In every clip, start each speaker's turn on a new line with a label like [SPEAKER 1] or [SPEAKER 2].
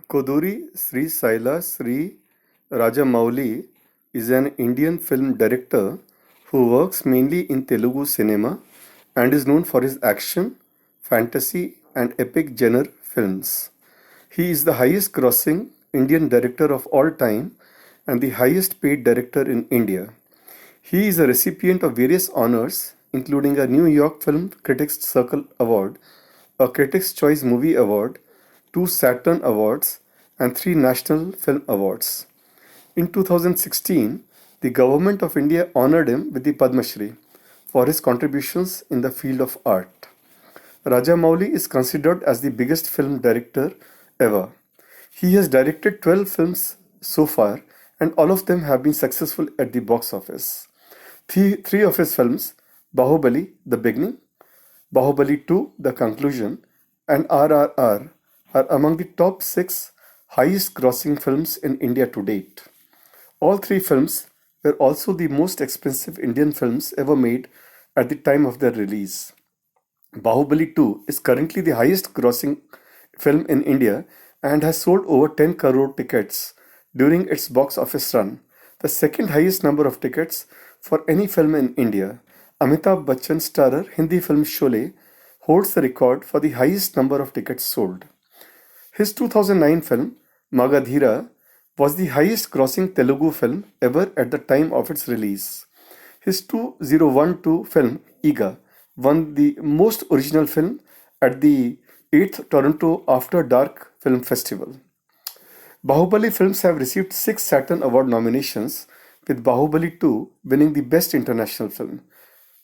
[SPEAKER 1] Koduri Sri Saila Sri Rajamouli is an Indian film director who works mainly in Telugu cinema and is known for his action, fantasy, and epic genre films. He is the highest grossing Indian director of all time and the highest paid director in India. He is a recipient of various honors, including a New York Film Critics Circle Award, a Critics' Choice Movie Award, two Saturn Awards, and three National Film Awards. In 2016, the Government of India honored him with the Padma Shri for his contributions in the field of art. Rajamouli is considered as the biggest film director ever. He has directed 12 films so far, and all of them have been successful at the box office. Three of his films, Bahubali, The Beginning, Bahubali 2, The Conclusion, and RRR, are among the top 6 highest grossing films in India to date. All three films were also the most expensive Indian films ever made at the time of their release. Bahubali 2 is currently the highest grossing film in India and has sold over 10 crore tickets during its box office run, the second highest number of tickets for any film in India. Amitabh Bachchan starrer Hindi film Sholay holds the record for the highest number of tickets sold. His 2009 film Magadhira was the highest grossing Telugu film ever at the time of its release. His 2012 film Iga won the most original film at the 8th Toronto After Dark Film Festival. Bahubali films have received 6 Saturn Award nominations, with Bahubali 2 winning the Best International Film.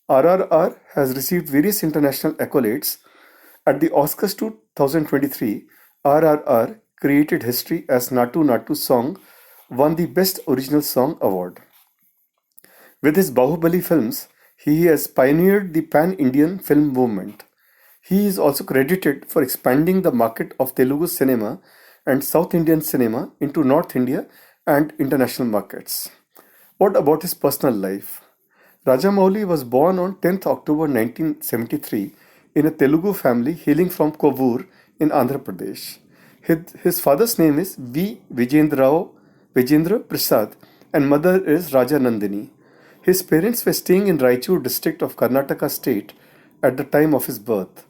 [SPEAKER 1] RRR has received various international accolades. At the Oscars 2023, RRR created history as Natu Natu song won the Best Original Song award. With his Bahubali films, he has pioneered the pan-Indian film movement. He is also credited for expanding the market of Telugu cinema and South Indian cinema into North India and international markets. What about his personal life? Rajamouli was born on 10th October 1973 in a Telugu family hailing from Kovur in Andhra Pradesh. His father's name is Vijendra Prasad and mother is Raja Nandini. His parents were staying in Raichur district of Karnataka state at the time of his birth.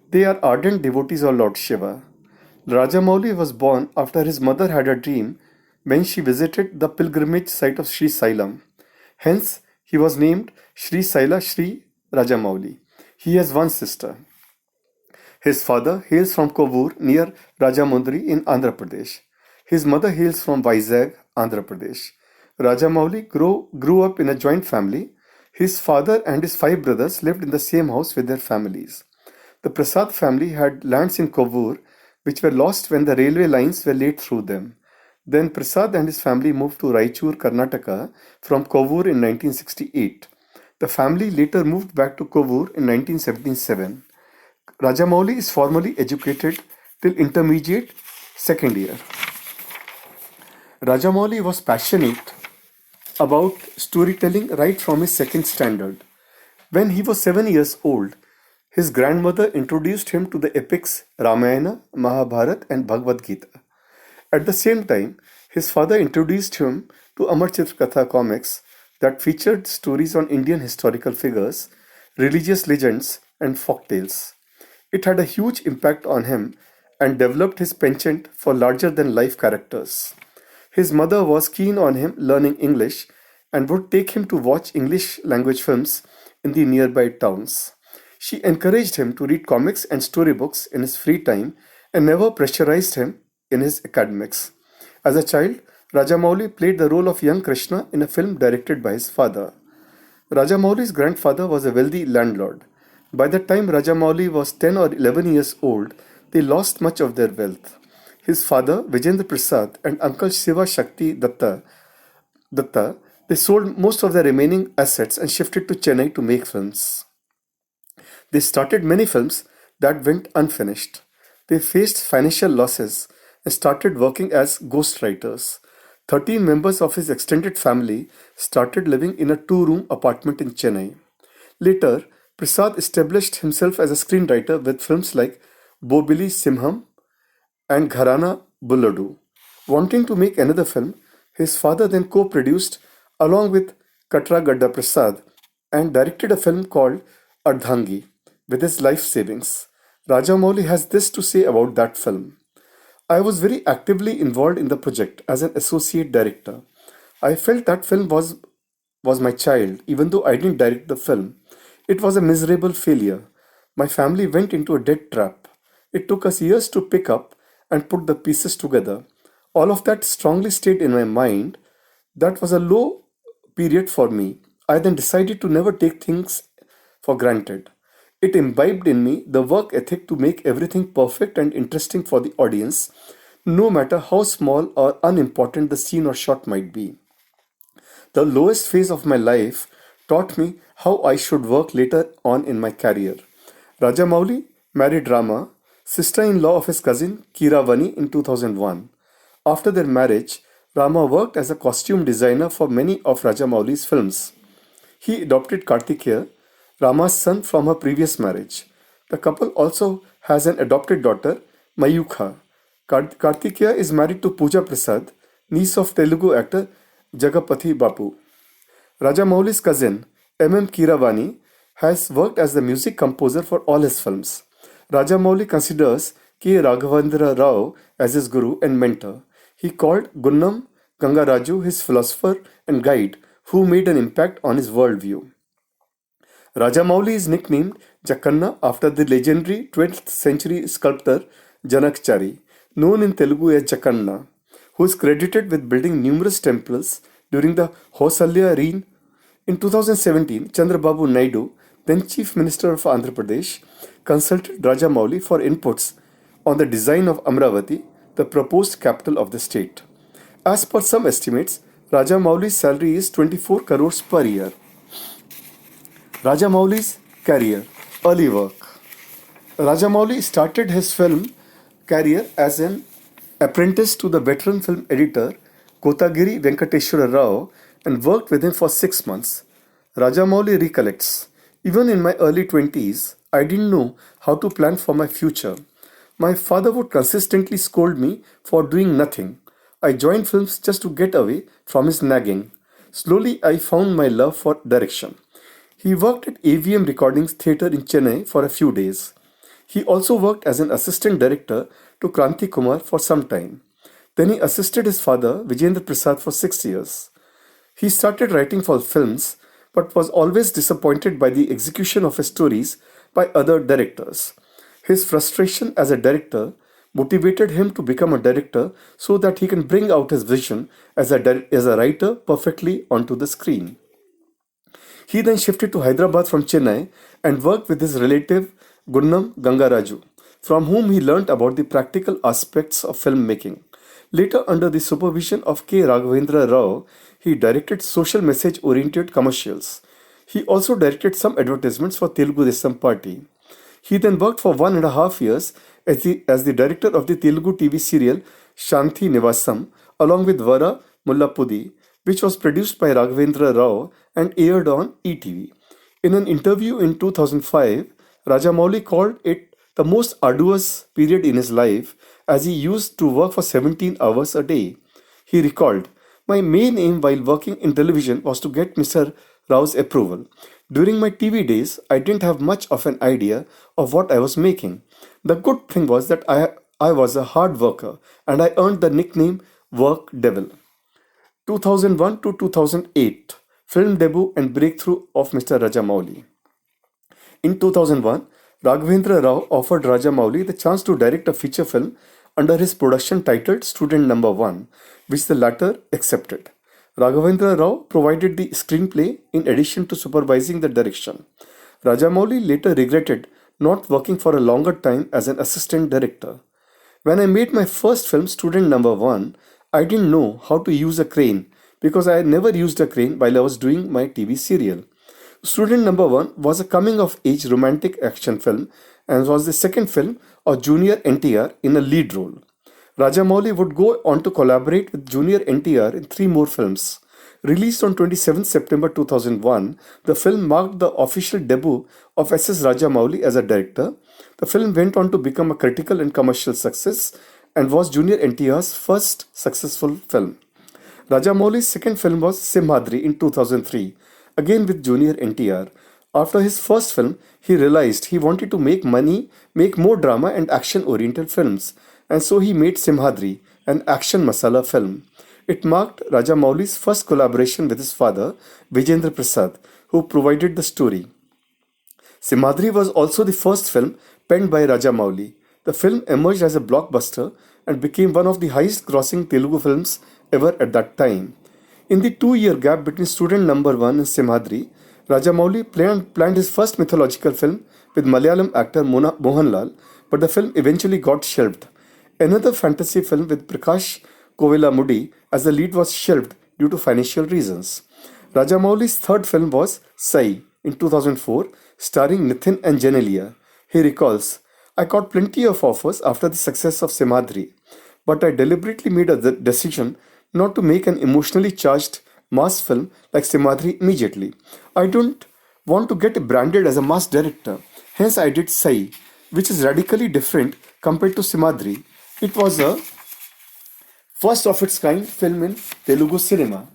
[SPEAKER 1] They are ardent devotees of Lord Shiva. Rajamouli was born after his mother had a dream when she visited the pilgrimage site of Sri Sailam. Hence, he was named Sri Saila Sri Rajamouli. He has one sister. His father hails from Kovur near Rajamundry in Andhra Pradesh. His mother hails from Vizag, Andhra Pradesh. Rajamouli grew up in a joint family. His father and his 5 brothers lived in the same house with their families. The Prasad family had lands in Kovur which were lost when the railway lines were laid through them. Then Prasad and his family moved to Raichur, Karnataka from Kovur in 1968. The family later moved back to Kovur in 1977. Rajamouli is formally educated till intermediate second year. Rajamouli was passionate about storytelling right from his second standard. When he was 7 years old, his grandmother introduced him to the epics Ramayana, Mahabharata, and Bhagavad Gita. At the same time, his father introduced him to Amar Chitra Katha comics that featured stories on Indian historical figures, religious legends, and folktales. It had a huge impact on him and developed his penchant for larger-than-life characters. His mother was keen on him learning English and would take him to watch English language films in the nearby towns. She encouraged him to read comics and storybooks in his free time and never pressurized him in his academics. As a child, Rajamouli played the role of young Krishna in a film directed by his father. Rajamouli's grandfather was a wealthy landlord. By the time Rajamouli was 10 or 11 years old, they lost much of their wealth. His father, Vijendra Prasad, and uncle Shiva Shakti Datta, they sold most of their remaining assets and shifted to Chennai to make films. They started many films that went unfinished. They faced financial losses and started working as ghostwriters. 13 members of his extended family started living in a 2-room apartment in Chennai. Later, Prasad established himself as a screenwriter with films like Bobili Simham and Gharana Bulladu. Wanting to make another film, his father then co-produced along with Katra Gadda Prasad and directed a film called Ardhangi with his life savings. Rajamouli has this to say about that film. I was very actively involved in the project as an associate director. I felt that film was my child, even though I didn't direct the film. It was a miserable failure. My family went into a debt trap. It took us years to pick up and put the pieces together. All of that strongly stayed in my mind. That was a low period for me. I then decided to never take things for granted. It imbibed in me the work ethic to make everything perfect and interesting for the audience, no matter how small or unimportant the scene or shot might be. The lowest phase of my life taught me how I should work later on in my career. Rajamouli married Rama, sister-in-law of his cousin Kiravani in 2001. After their marriage, Rama worked as a costume designer for many of Rajamouli's films. He adopted Kartikeya, Rama's son from her previous marriage. The couple also has an adopted daughter, Mayukha. Kartikeya is married to Pooja Prasad, niece of Telugu actor Jagapathy Bapu. Rajamouli's cousin, M. Kiravani, has worked as the music composer for all his films. Rajamouli considers K. Raghavendra Rao as his guru and mentor. He called Gunnam Gangaraju his philosopher and guide who made an impact on his worldview. Rajamouli is nicknamed Jakanna after the legendary 12th century sculptor Janakchari, known in Telugu as Jakanna, who is credited with building numerous temples during the Hosalya reign. In 2017, Chandrababu Naidu, then Chief Minister of Andhra Pradesh, consulted Rajamouli for inputs on the design of Amravati, the proposed capital of the state. As per some estimates, Rajamouli's salary is 24 crores per year. Rajamouli's career, early work. Rajamouli started his film career as an apprentice to the veteran film editor Kotagiri Venkateshwara Rao and worked with him for 6 months. Rajamouli recollects, even in my early 20s, I didn't know how to plan for my future. My father would consistently scold me for doing nothing. I joined films just to get away from his nagging. Slowly, I found my love for direction. He worked at AVM Recordings Theatre in Chennai for a few days. He also worked as an assistant director to Kranti Kumar for some time. Then he assisted his father, Vijayendra Prasad, for 6 years. He started writing for films but was always disappointed by the execution of his stories by other directors. His frustration as a director motivated him to become a director so that he can bring out his vision as a writer perfectly onto the screen. He then shifted to Hyderabad from Chennai and worked with his relative Gunnam Gangaraju, from whom he learnt about the practical aspects of filmmaking. Later, under the supervision of K. Raghavendra Rao, he directed social message-oriented commercials. He also directed some advertisements for Telugu Desam Party. He then worked for 1.5 years as the director of the Telugu TV serial Shanti Nivasam, along with Vara Mullapudi, which was produced by Raghavendra Rao and aired on ETV. In an interview in 2005, Rajamouli called it the most arduous period in his life as he used to work for 17 hours a day. He recalled, my main aim while working in television was to get Mr. Rao's approval. During my TV days, I didn't have much of an idea of what I was making. The good thing was that I was a hard worker and I earned the nickname Work Devil. 2001 to 2008, film debut and breakthrough of Mr. Rajamouli. In 2001, Raghavendra Rao offered Rajamouli the chance to direct a feature film under his production titled Student Number 1, which the latter accepted. Raghavendra Rao provided the screenplay in addition to supervising the direction. Rajamouli later regretted not working for a longer time as an assistant director. When I made my first film, Student Number 1, I didn't know how to use a crane because I had never used a crane while I was doing my TV serial. Student Number 1 was a coming-of-age romantic action film and was the second film of Junior NTR in a lead role. Rajamouli would go on to collaborate with Junior NTR in 3 more films. Released on 27 September 2001, the film marked the official debut of S.S. Rajamouli as a director. The film went on to become a critical and commercial success and was Junior NTR's first successful film. Rajamouli's second film was Simhadri in 2003, again with Junior NTR. After his first film, he realized he wanted to make money, make more drama and action-oriented films, and so he made Simhadri, an action masala film. It marked Rajamouli's first collaboration with his father, Vijendra Prasad, who provided the story. Simhadri was also the first film penned by Rajamouli. The film emerged as a blockbuster and became one of the highest grossing Telugu films ever at that time. In the 2 year gap between Student Number 1 and Simhadri, Rajamouli planned his first mythological film with Malayalam actor Mohanlal, but the film eventually got shelved. Another fantasy film with Prakash Kovelamudi as the lead was shelved due to financial reasons. Rajamouli's third film was Sai in 2004, starring Nithin and Janelia. He recalls, I got plenty of offers after the success of Simhadri, but I deliberately made a decision not to make an emotionally charged mass film like Simhadri immediately. I don't want to get branded as a mass director, hence I did Sai, which is radically different compared to Simhadri. It was a first of its kind film in Telugu cinema,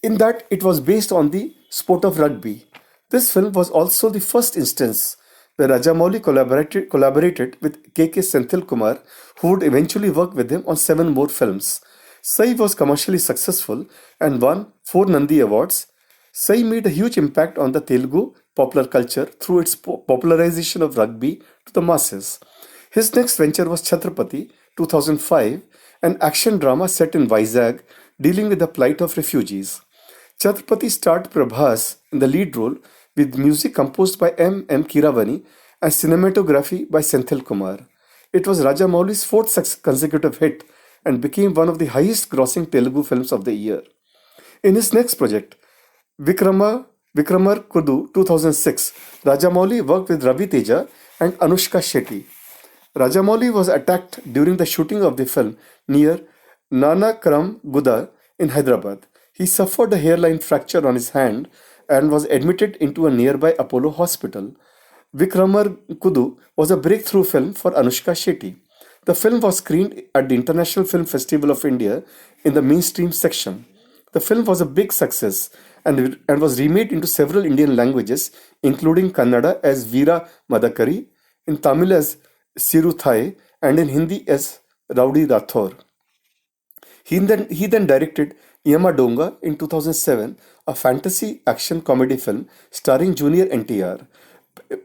[SPEAKER 1] in that it was based on the sport of rugby. This film was also the first instance where Rajamouli collaborated with K.K. Senthil Kumar, who would eventually work with him on 7 more films. Sai was commercially successful and won 4 Nandi Awards. Sai made a huge impact on the Telugu popular culture through its popularization of rugby to the masses. His next venture was Chhatrapati 2005, an action drama set in Vizag dealing with the plight of refugees. Chhatrapati starred Prabhas in the lead role with music composed by M. Kiravani and cinematography by Senthil Kumar. It was Rajamouli's 4th consecutive hit and became one of the highest grossing Telugu films of the year. In his next project, Vikramar Kudu 2006, Rajamouli worked with Ravi Teja and Anushka Shetty. Rajamouli was attacked during the shooting of the film near Nanakaram Guda in Hyderabad. He suffered a hairline fracture on his hand and was admitted into a nearby Apollo hospital. Vikramar Kudu was a breakthrough film for Anushka Shetty. The film was screened at the International Film Festival of India in the mainstream section. The film was a big success and was remade into several Indian languages, including Kannada as Veera Madakari, in Tamil as Siruthai, and in Hindi as Rowdy Rathor. He then directed Yamadonga in 2007, a fantasy action comedy film starring Junior NTR,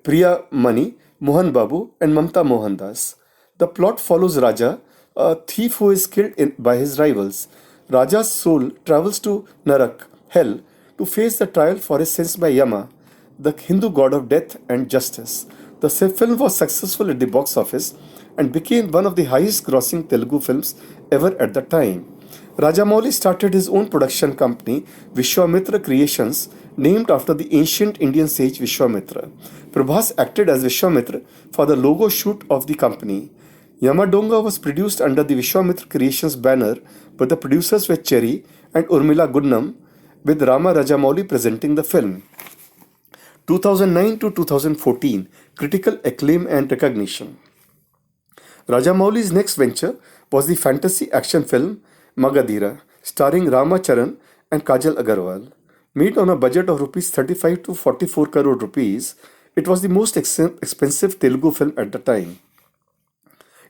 [SPEAKER 1] Priya Mani, Mohan Babu, and Mamta Mohandas. The plot follows Raja, a thief who is killed by his rivals. Raja's soul travels to Narak, hell, to face the trial for his sins by Yama, the Hindu god of death and justice. The film was successful at the box office and became one of the highest grossing Telugu films ever at the time. Rajamouli started his own production company, Vishwamitra Creations, named after the ancient Indian sage Vishwamitra. Prabhas acted as Vishwamitra for the logo shoot of the company. Yamadonga was produced under the Vishwamitra Creations banner, but the producers were Cherry and Urmila Gunnam, with Rama Rajamouli presenting the film. 2009 to 2014, critical acclaim and recognition. Rajamouli's next venture was the fantasy action film Magadhira, starring Rama Charan and Kajal Agarwal. Made on a budget of rupees 35 to 44 crore rupees, it was the most expensive Telugu film at the time.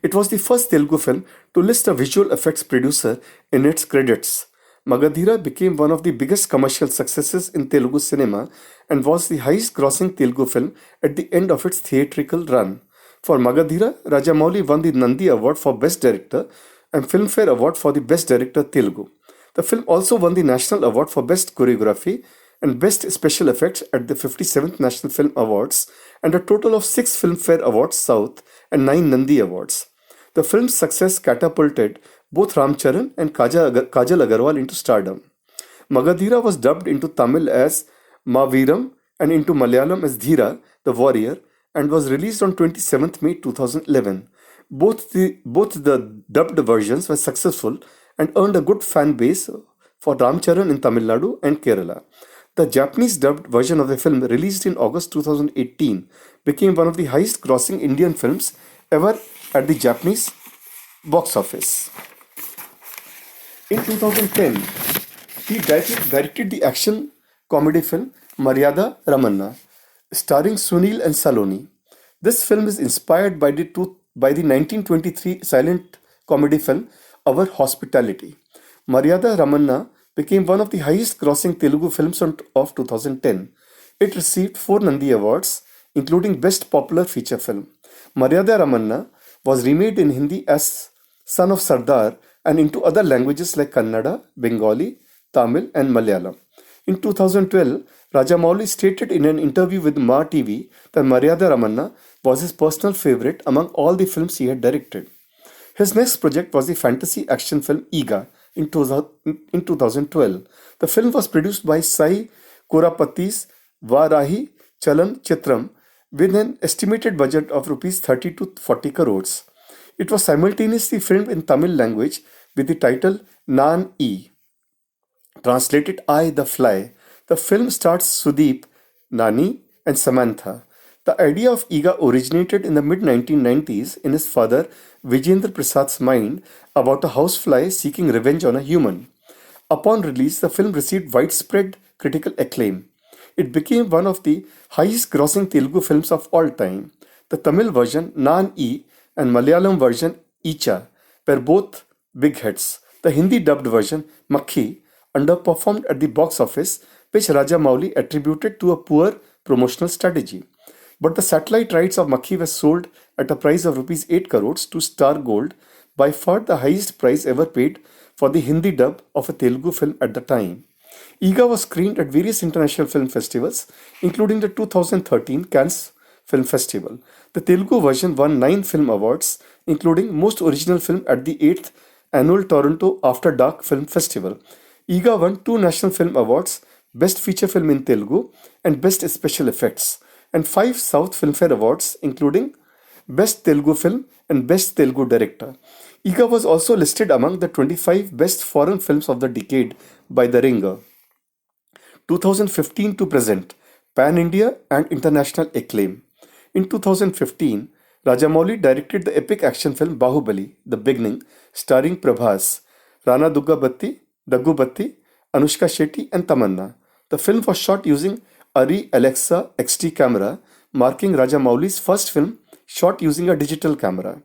[SPEAKER 1] It was the first Telugu film to list a visual effects producer in its credits. Magadhira became one of the biggest commercial successes in Telugu cinema and was the highest grossing Telugu film at the end of its theatrical run. For Magadhira, Rajamouli won the Nandi Award for Best Director and Filmfare Award for the Best Director Telugu. The film also won the National Award for Best Choreography and Best Special Effects at the 57th National Film Awards and a total of 6 Filmfare Awards South and 9 Nandi Awards. The film's success catapulted both Ramcharan and Kajal Agarwal into stardom. Magadhira was dubbed into Tamil as Maveeram and into Malayalam as Dhira, the Warrior, and was released on 27th May 2011. Both the dubbed versions were successful and earned a good fan base for Ramcharan in Tamil Nadu and Kerala. The Japanese dubbed version of the film, released in August 2018, became one of the highest grossing Indian films ever at the Japanese box office. In 2010, he directed the action comedy film Maryada Ramanna, starring Sunil and Saloni. This film is inspired by the 1923 silent comedy film Our Hospitality. Maryada Ramanna became one of the highest grossing Telugu films of 2010. It received 4 Nandi Awards, including Best Popular Feature Film. Maryada Ramanna was remade in Hindi as Son of Sardar and into other languages like Kannada, Bengali, Tamil, and Malayalam. In 2012, Rajamouli stated in an interview with Ma TV that Maryada Ramanna was his personal favorite among all the films he had directed. His next project was the fantasy action film Iga in 2012. The film was produced by Sai Korapatti's Varahi Chalan Chitram with an estimated budget of rupees 30 to 40 crores. It was simultaneously filmed in Tamil language with the title Nan E, translated I the Fly. The film stars Sudeep, Nani, and Samantha. The idea of Iga originated in the mid 1990s in his father Vijendra Prasad's mind about a housefly seeking revenge on a human. Upon release, the film received widespread critical acclaim. It became one of the highest grossing Telugu films of all time. The Tamil version, Nan E, and Malayalam version, Icha, were both big hits. The Hindi dubbed version, Makhi, underperformed at the box office, which Rajamouli attributed to a poor promotional strategy. But the satellite rights of Makhi were sold at a price of rupees 8 crores to Star Gold, by far the highest price ever paid for the Hindi dub of a Telugu film at the time. Iga was screened at various international film festivals, including the 2013 Cannes Film Festival. The Telugu version won 9 film awards, including Most Original Film at the 8th Annual Toronto After Dark Film Festival. Iga won 2 National Film Awards, Best Feature Film in Telugu and Best Special Effects, and 5 South Filmfare Awards, including Best Telugu Film and Best Telugu Director. Iga was also listed among the 25 best foreign films of the decade by The Ringer. 2015 to present, Pan India and international acclaim. In 2015, Rajamouli directed the epic action film Bahubali, The Beginning, starring Prabhas, Rana Duggabatti, Daggubatti, Anushka Shetty, and Tamanna. The film was shot using Arri Alexa XT camera, marking Rajamouli's first film shot using a digital camera.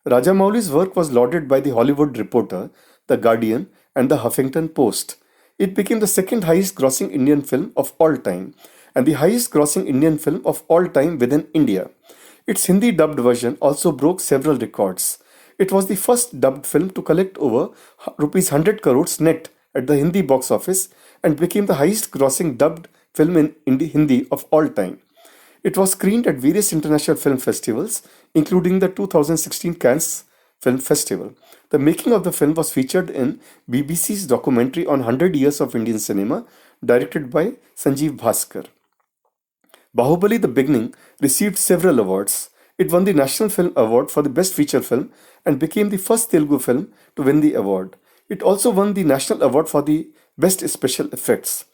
[SPEAKER 1] Rajamouli's work was lauded by The Hollywood Reporter, The Guardian, and The Huffington Post. It became the second highest grossing Indian film of all time and the highest grossing Indian film of all time within India. Its Hindi dubbed version also broke several records. It was the first dubbed film to collect over rupees 100 crores net at the Hindi box office and became the highest grossing dubbed film in Hindi of all time. It was screened at various international film festivals, including the 2016 Cannes Film Festival. The making of the film was featured in BBC's documentary on 100 Years of Indian Cinema, directed by Sanjeev Bhaskar. Bahubali The Beginning received several awards. It won the National Film Award for the Best Feature Film and became the first Telugu film to win the award. It also won the National Award for the Best Special Effects.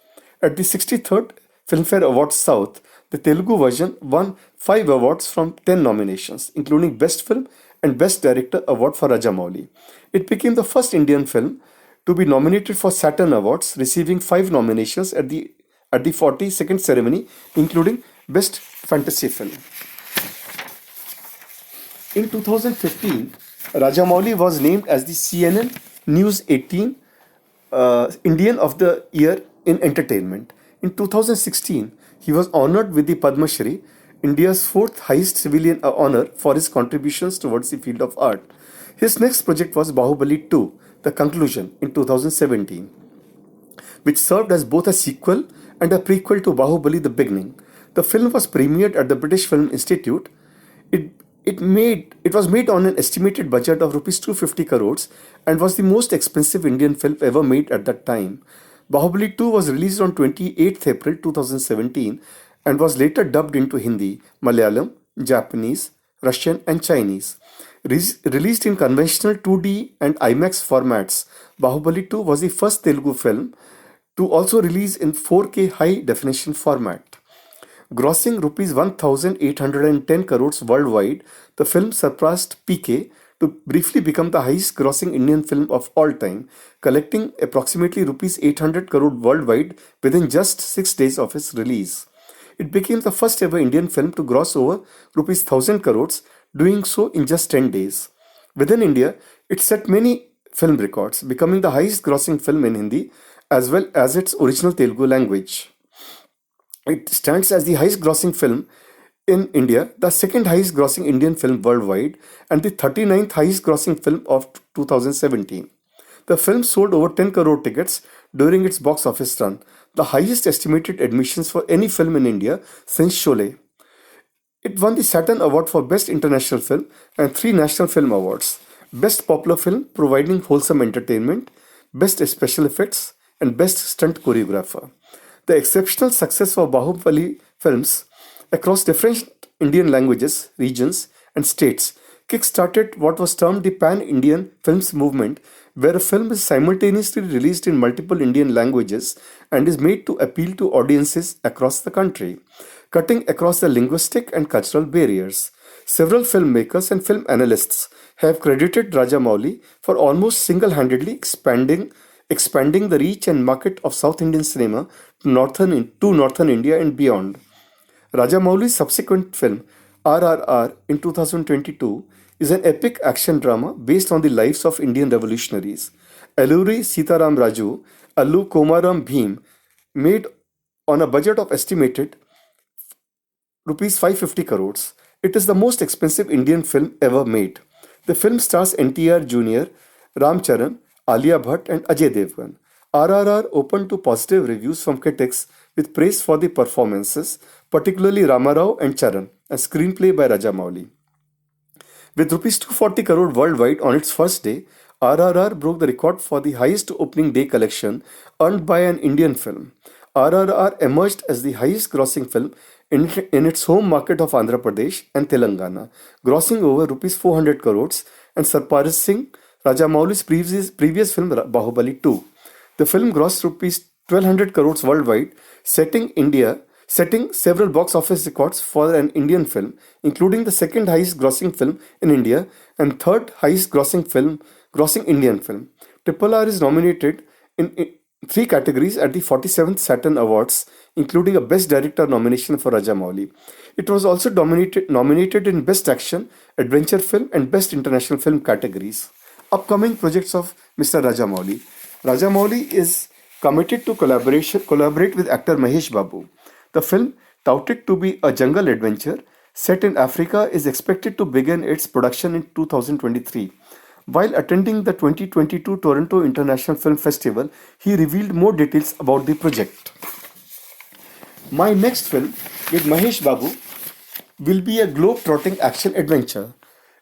[SPEAKER 1] At the 63rd Filmfare Awards South, the Telugu version won 5 awards from 10 nominations, including Best Film and Best Director award for Rajamouli. It became the first Indian film to be nominated for Saturn Awards, receiving 5 nominations at the 42nd ceremony, including Best Fantasy Film. In 2015, Rajamouli was named as the CNN News 18 Indian of the Year in Entertainment. In 2016, he was honored with the Padma Shri, India's 4th highest civilian honor for his contributions towards the field of art. His next project was Bahubali 2, The Conclusion, in 2017, which served as both a sequel and a prequel to Bahubali The Beginning. The film was premiered at the British Film Institute. It was made on an estimated budget of rupees 250 crores and was the most expensive Indian film ever made at that time. Bahubali 2 was released on 28th April 2017 and was later dubbed into Hindi, Malayalam, Japanese, Russian, and Chinese. Released in conventional 2D and IMAX formats, Bahubali 2 was the first Telugu film to also release in 4K high definition format. Grossing rupees 1,810 crores worldwide, the film surpassed PK to briefly become the highest grossing Indian film of all time, collecting approximately rupees 800 crore worldwide within just 6 days of its release. It became the first ever Indian film to gross over rupees 1000 crores, doing so in just 10 days. Within India, it set many film records, becoming the highest grossing film in Hindi as well as its original Telugu language. It stands as the highest grossing film in India, the second highest grossing Indian film worldwide, and the 39th highest grossing film of 2017. The film sold over 10 crore tickets during its box office run, the highest estimated admissions for any film in India since Sholay. It won the Saturn Award for Best International Film and three National Film Awards: Best Popular Film, providing wholesome entertainment; Best Special Effects; and Best Stunt Choreographer. The exceptional success of Bahubali films across different Indian languages, regions, and states kick-started what was termed the Pan-Indian Films Movement, where a film is simultaneously released in multiple Indian languages and is made to appeal to audiences across the country, cutting across the linguistic and cultural barriers. Several filmmakers and film analysts have credited Rajamouli for almost single-handedly expanding the reach and market of South Indian cinema to northern India and beyond. Rajamouli's subsequent film, RRR, in 2022, is an epic action drama based on the lives of Indian revolutionaries. Alluri Sitaram Raju, Allu Komaram Bhim, made on a budget of estimated rupees 550 crores. It is the most expensive Indian film ever made. The film stars NTR Jr., Ram Charan, Alia Bhatt, and Ajay Devgan. RRR opened to positive reviews from critics with praise for the performances, particularly Ramarao and Charan, a screenplay by Rajamouli. With rupees 240 crore worldwide on its first day, RRR broke the record for the highest opening day collection earned by an Indian film. RRR emerged as the highest grossing film in its home market of Andhra Pradesh and Telangana, grossing over rupees 400 crores and surpassing Rajamouli's previous film Bahubali 2. The film grossed rupees 1200 crores worldwide, setting several box office records for an Indian film, including the second highest grossing film in India and third highest grossing Indian film. Triple R is nominated in three categories at the 47th Saturn Awards, including a Best Director nomination for Rajamouli. It was also nominated in Best Action, Adventure Film, and Best International Film categories. Upcoming projects of Mr. Rajamouli. Rajamouli is committed to collaborate with actor Mahesh Babu. The film, touted to be a jungle adventure set in Africa, is expected to begin its production in 2023. While attending the 2022 Toronto International Film Festival, he revealed more details about the project. My next film with Mahesh Babu will be a globe-trotting action adventure.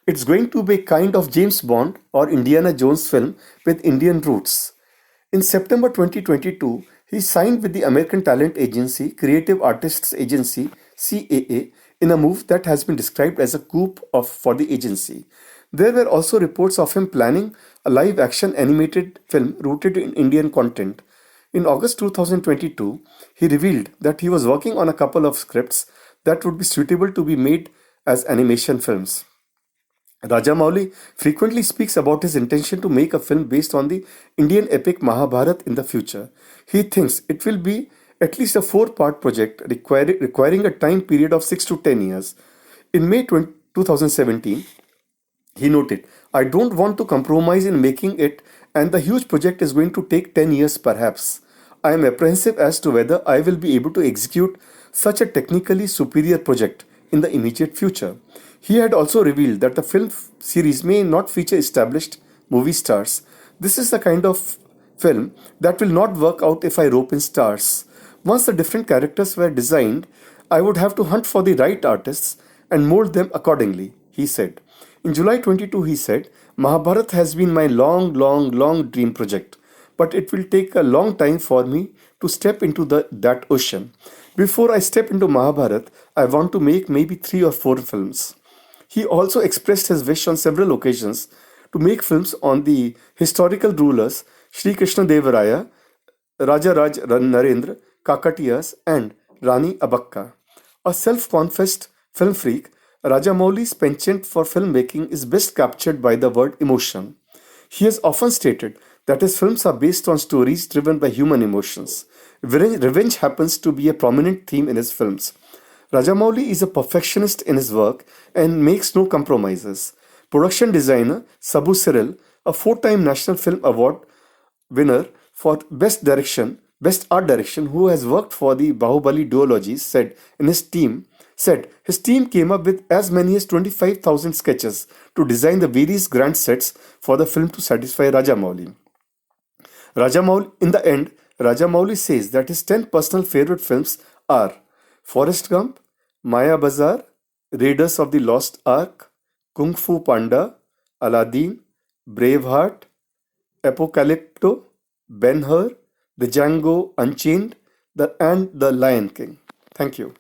[SPEAKER 1] It's going to be a kind of James Bond or Indiana Jones film with Indian roots. In September 2022, he signed with the American talent agency Creative Artists Agency (CAA) in a move that has been described as a coup for the agency. There were also reports of him planning a live-action animated film rooted in Indian content. In August 2022, he revealed that he was working on a couple of scripts that would be suitable to be made as animation films. Rajamouli frequently speaks about his intention to make a film based on the Indian epic Mahabharata in the future. He thinks it will be at least a four-part project requiring a time period of 6 to 10 years. In May 2017, he noted, "I don't want to compromise in making it, and the huge project is going to take 10 years perhaps. I am apprehensive as to whether I will be able to execute such a technically superior project in the immediate future." He had also revealed that the film series may not feature established movie stars. "This is the kind of film that will not work out if I rope in stars. Once the different characters were designed, I would have to hunt for the right artists and mold them accordingly," he said. In July 22, he said, "Mahabharat has been my long dream project, but it will take a long time for me to step into that ocean. Before I step into Mahabharat, I want to make maybe 3 or 4 films." He also expressed his wish on several occasions to make films on the historical rulers Sri Krishna Devaraya, Raja Raj Narendra, Kakatiyas, and Rani Abakka. A self-confessed film freak, Rajamouli's penchant for filmmaking is best captured by the word emotion. He has often stated that his films are based on stories driven by human emotions. Revenge happens to be a prominent theme in his films. Rajamouli is a perfectionist in his work and makes no compromises. Production designer Sabu Cyril, a four-time National Film Award winner for Best Art Direction, who has worked for the Bahubali duology, said his team came up with as many as 25,000 sketches to design the various grand sets for the film to satisfy Rajamouli. In the end, Rajamouli says that his 10 personal favorite films are Forrest Gump, Maya Bazar, Raiders of the Lost Ark, Kung Fu Panda, Aladdin, Braveheart, Apocalypto, Ben-Hur, The Django Unchained, and The Lion King. Thank you.